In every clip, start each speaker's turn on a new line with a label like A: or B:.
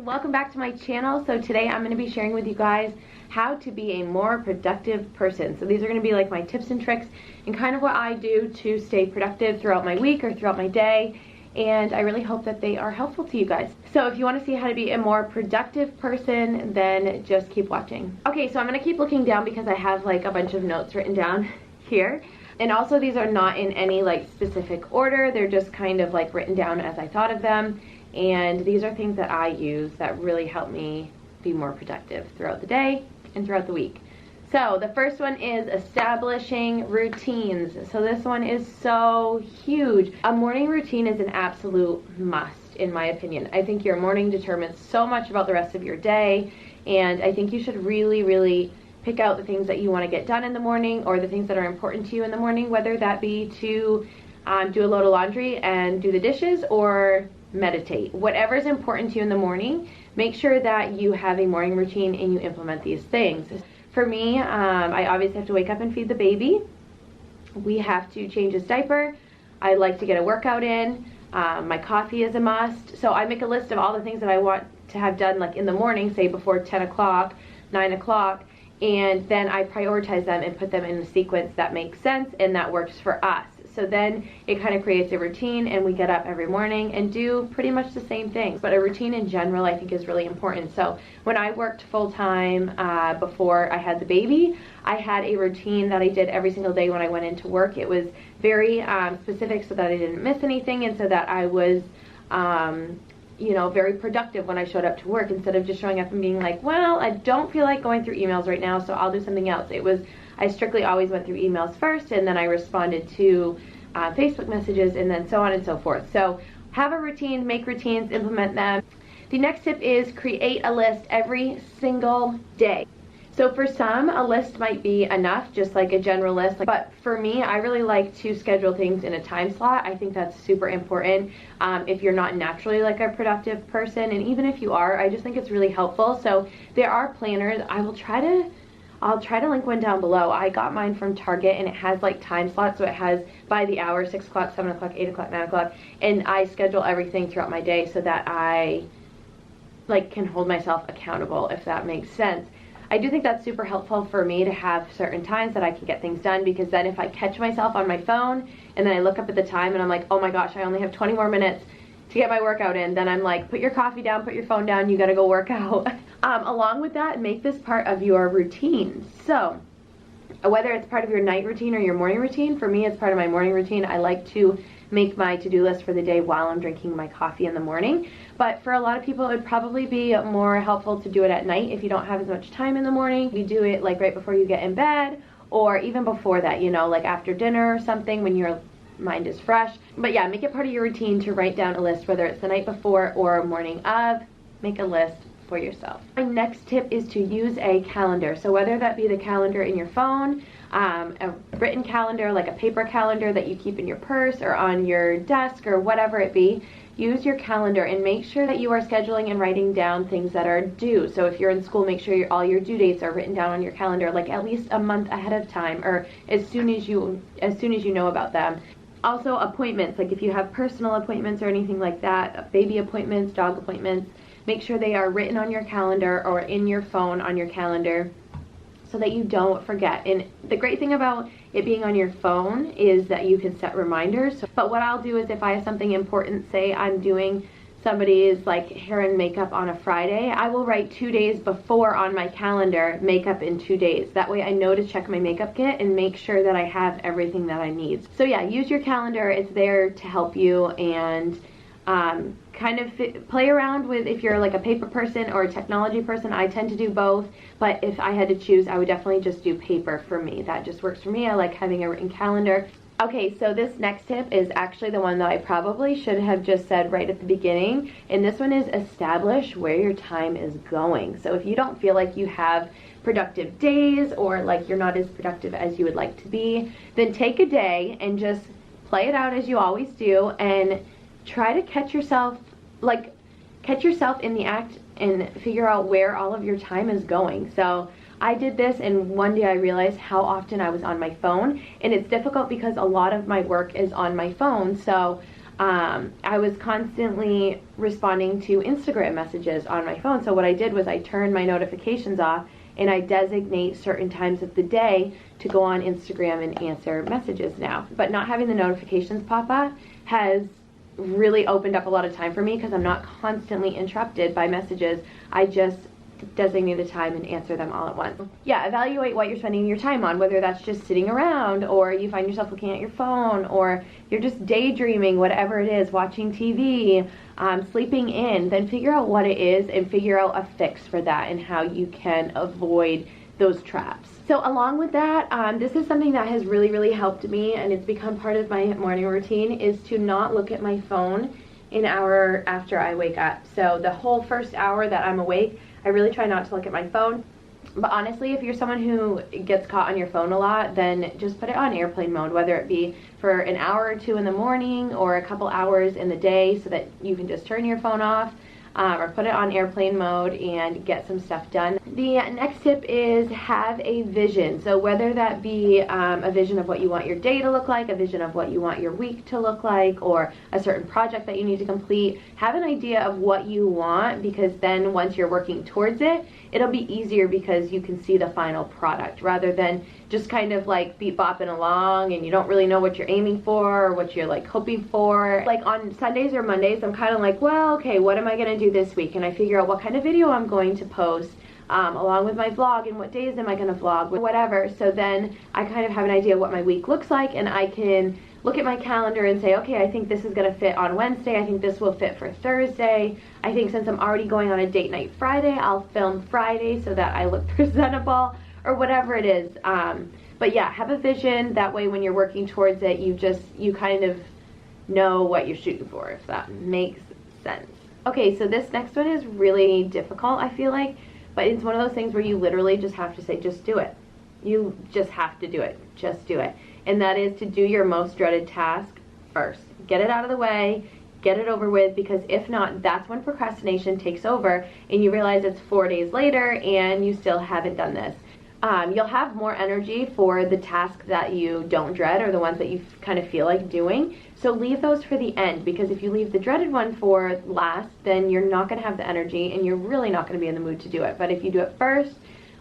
A: welcome back to my channel. So today I'm going to be sharing with you guys how to be a more productive person. So these are going to be like my tips and tricks and kind of what I do to stay productive throughout my week or throughout my day, and I really hope that they are helpful to you guys. So if you want to see how to be a more productive person, then just keep watching. Okay, so I'm going to keep looking down because I have like a bunch of notes written down here. And also these are not in any like specific order, they're just kind of like written down as I thought of them. And these are things that I use that really help me be more productive throughout the day and throughout the week. So the first one is establishing routines. So this one is so huge. A morning routine is an absolute must, in my opinion. I think your morning determines so much about the rest of your day, and I think you should really pick out the things that you want to get done in the morning, or the things that are important to you in the morning, whether that be to do a load of laundry and do the dishes, or meditate. Whatever is important to you in the morning, make sure that you have a morning routine and you implement these things. For me, I obviously have to wake up and feed the baby. We have to change his diaper. I like to get a workout in. My coffee is a must. So I make a list of all the things that I want to have done like in the morning, say before 10 o'clock, 9 o'clock, and then I prioritize them and put them in a sequence that makes sense and that works for us. So then it kind of creates a routine, and we get up every morning and do pretty much the same things. But a routine in general I think is really important. So when I worked full-time before I had the baby, I had a routine that I did every single day when I went into work. It was very specific so that I didn't miss anything, and so that I was you know, very productive when I showed up to work, instead of just showing up and being like, well, I don't feel like going through emails right now, so I'll do something else. It was, I strictly always went through emails first, and then I responded to Facebook messages, and then so on and so forth. So have a routine, make routines, implement them. The next tip is create a list every single day. So for some, a list might be enough, just like a general list. But for me, I really like to schedule things in a time slot. I think that's super important if you're not naturally like a productive person. And even if you are, I just think it's really helpful. So there are planners. I'll try to link one down below. I got mine from Target, and it has like time slots. So it has by the hour, 6 o'clock, 7 o'clock, 8 o'clock, 9 o'clock. And I schedule everything throughout my day so that I like can hold myself accountable, if that makes sense. I do think that's super helpful for me to have certain times that I can get things done, because then if I catch myself on my phone and then I look up at the time and I'm like, oh my gosh, I only have 20 more minutes to get my workout in, then I'm like, put your coffee down, put your phone down, you gotta go work out. Along with that, make this part of your routine. So whether it's part of your night routine or your morning routine, for me it's part of my morning routine. I like to make my to-do list for the day while I'm drinking my coffee in the morning. But for a lot of people, it would probably be more helpful to do it at night if you don't have as much time in the morning. You do it like right before you get in bed, or even before that, you know, like after dinner or something when your mind is fresh. But yeah, make it part of your routine to write down a list, whether it's the night before or morning of. Make a list for yourself. My next tip is to use a calendar. So whether that be the calendar in your phone, a written calendar, like a paper calendar that you keep in your purse or on your desk or whatever it be, use your calendar and make sure that you are scheduling and writing down things that are due. So if you're in school, make sure all your due dates are written down on your calendar, like at least a month ahead of time, or as soon as you know about them. Also appointments, like if you have personal appointments or anything like that, baby appointments, dog appointments, make sure they are written on your calendar or in your phone on your calendar, so that you don't forget. And the great thing about it being on your phone is that you can set reminders. But what I'll do is if I have something important, say I'm doing somebody's like hair and makeup on a Friday, I will write 2 days before on my calendar, makeup in 2 days. That way I know to check my makeup kit and make sure that I have everything that I need. So yeah, use your calendar. It's there to help you, and kind of play around with if you're like a paper person or a technology person. I tend to do both, but if I had to choose, I would definitely just do paper for me. That just works for me. I like having a written calendar. Okay, so this next tip is actually the one that I probably should have just said right at the beginning, and this one is establish where your time is going. So if you don't feel like you have productive days, or like you're not as productive as you would like to be, then take a day and just play it out as you always do, and try to catch yourself in the act and figure out where all of your time is going. So I did this, and one day I realized how often I was on my phone, and it's difficult because a lot of my work is on my phone. So I was constantly responding to Instagram messages on my phone. So what I did was I turned my notifications off and I designate certain times of the day to go on Instagram and answer messages now. But not having the notifications pop up has really opened up a lot of time for me because I'm not constantly interrupted by messages. I just designate the time and answer them all at once. Yeah, evaluate what you're spending your time on, whether that's just sitting around or you find yourself looking at your phone or you're just daydreaming, whatever it is, watching TV, sleeping in. Then figure out what it is and figure out a fix for that and how you can avoid those traps. So along with that, this is something that has really helped me, and it's become part of my morning routine, is to not look at my phone an hour after I wake up. So the whole first hour that I'm awake, I really try not to look at my phone. But honestly, if you're someone who gets caught on your phone a lot, then just put it on airplane mode, whether it be for an hour or two in the morning or a couple hours in the day so that you can just turn your phone off, or put it on airplane mode and get some stuff done. The next tip is have a vision. So whether that be a vision of what you want your day to look like, a vision of what you want your week to look like, or a certain project that you need to complete, have an idea of what you want, because then once you're working towards it, it'll be easier because you can see the final product rather than just kind of like beat bopping along and you don't really know what you're aiming for or what you're like hoping for. Like on Sundays or Mondays, I'm kind of like, well, okay, what am I going to do this week? And I figure out what kind of video I'm going to post along with my vlog and what days am I going to vlog, whatever. So then I kind of have an idea of what my week looks like, and I can look at my calendar and say, okay, I think this is going to fit on Wednesday. I think this will fit for Thursday. I think since I'm already going on a date night Friday, I'll film Friday so that I look presentable, or whatever it is. But yeah, have a vision. That way when you're working towards it, you kind of know what you're shooting for, if that makes sense. Okay, so this next one is really difficult, I feel like, but it's one of those things where you literally just have to say, just do it. You just have to do it. Just do it. And that is to do your most dreaded task first. Get it out of the way, get it over with, because if not, that's when procrastination takes over and you realize it's 4 days later and you still haven't done this. You'll have more energy for the tasks that you don't dread, or the ones that you kind of feel like doing. So leave those for the end, because if you leave the dreaded one for last, then you're not going to have the energy and you're really not going to be in the mood to do it. But if you do it first,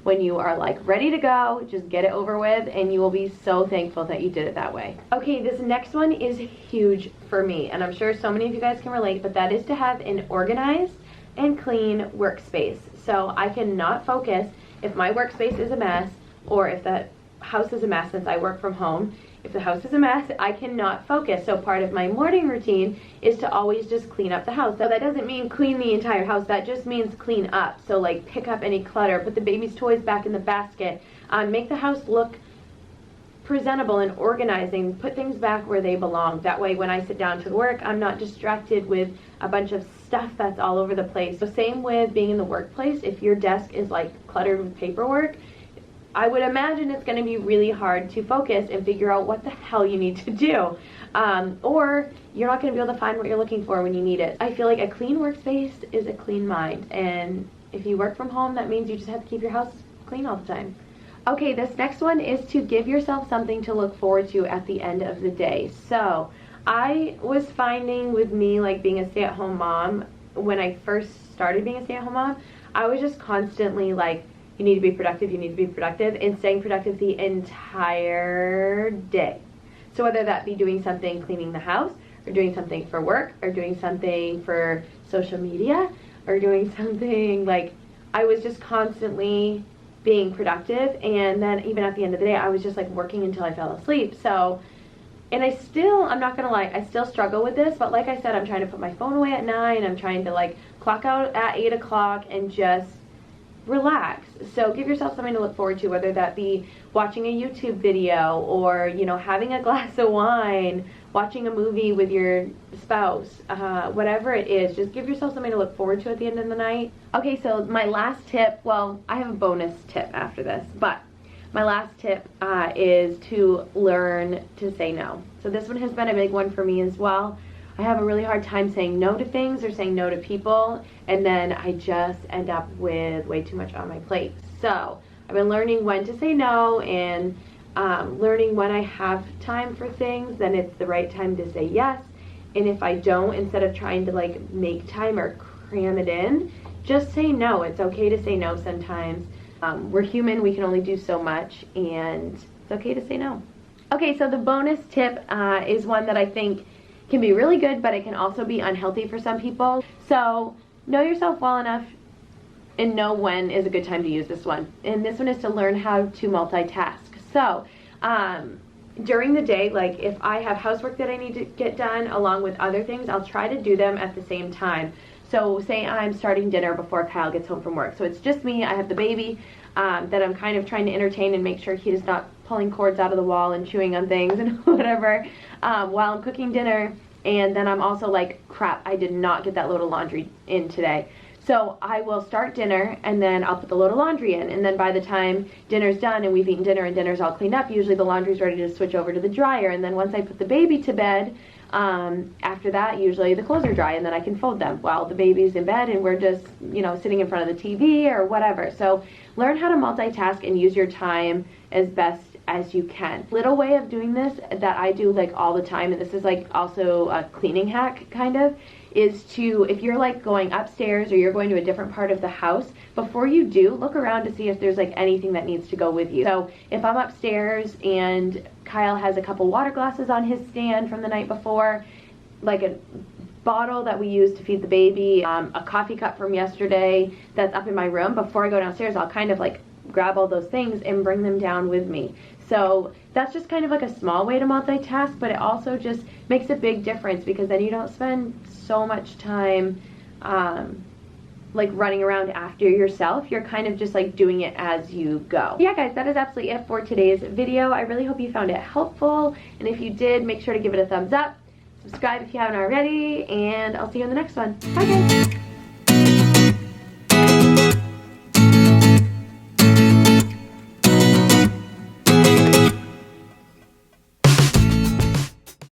A: when you are like ready to go, just get it over with and you will be so thankful that you did it that way. Okay, this next one is huge for me, and I'm sure so many of you guys can relate, but that is to have an organized and clean workspace. So I cannot focus if my workspace is a mess, or if the house is a mess since I work from home. If the house is a mess, I cannot focus. So part of my morning routine is to always just clean up the house. So that doesn't mean clean the entire house, that just means clean up. So like pick up any clutter, put the baby's toys back in the basket, make the house look presentable and organizing, put things back where they belong. That way when I sit down to work, I'm not distracted with a bunch of stuff that's all over the place. So same with being in the workplace. If your desk is like cluttered with paperwork, I would imagine it's going to be really hard to focus and figure out what the hell you need to do. Or you're not going to be able to find what you're looking for when you need it. I feel like a clean workspace is a clean mind. And if you work from home, that means you just have to keep your house clean all the time. Okay, this next one is to give yourself something to look forward to at the end of the day. So I was finding with me, like being a stay-at-home mom, when I first started being a stay-at-home mom, I was just constantly like, you need to be productive, you need to be productive, and staying productive the entire day. So whether that be doing something cleaning the house, or doing something for work, or doing something for social media, or doing something like, I was just constantly being productive. And then even at the end of the day, I was just like working until I fell asleep. So, and I'm not gonna lie, I still struggle with this, but like I said, I'm trying to put my phone away at 9, I'm trying to like clock out at 8 o'clock and just relax. So give yourself something to look forward to, whether that be watching a YouTube video, or you know, having a glass of wine, watching a movie with your spouse, whatever it is, just give yourself something to look forward to at the end of the night. Okay, so my last tip, well, I have a bonus tip after this, but my last tip is to learn to say no. So this one has been a big one for me as well. I have a really hard time saying no to things or saying no to people, and then I just end up with way too much on my plate. So I've been learning when to say no, and learning when I have time for things, then it's the right time to say yes, and if I don't, instead of trying to like make time or cram it in, just say no. It's okay to say no sometimes. We're human, we can only do so much, and it's okay to say no. Okay, so the bonus tip is one that I think can be really good, but it can also be unhealthy for some people. So know yourself well enough and know when is a good time to use this one. And this one is to learn how to multitask. So during the day, like if I have housework that I need to get done along with other things, I'll try to do them at the same time. So say I'm starting dinner before Kyle gets home from work. So it's just me, I have the baby that I'm kind of trying to entertain and make sure he is not pulling cords out of the wall and chewing on things and whatever while I'm cooking dinner. And then I'm also like, crap, I did not get that load of laundry in today. So I will start dinner and then I'll put the load of laundry in, and then by the time dinner's done and we've eaten dinner and dinner's all cleaned up, usually the laundry's ready to switch over to the dryer. And then once I put the baby to bed, after that usually the clothes are dry and then I can fold them while the baby's in bed and we're just, you know, sitting in front of the TV or whatever. So learn how to multitask and use your time as best as you can. Little way of doing this that I do like all the time, and this is like also a cleaning hack kind of, is to, if you're like going upstairs or you're going to a different part of the house, before you do, look around to see if there's like anything that needs to go with you. So if I'm upstairs and Kyle has a couple water glasses on his stand from the night before, like a bottle that we use to feed the baby, a coffee cup from yesterday that's up in my room, before I go downstairs I'll kind of like grab all those things and bring them down with me. So that's just kind of like a small way to multitask, but it also just makes a big difference because then you don't spend so much time like running around after yourself. You're kind of just like doing it as you go. Yeah guys, that is absolutely it for today's video. I really hope you found it helpful, and if you did, make sure to give it a thumbs up, subscribe if you haven't already, and I'll see you in the next one. Bye guys!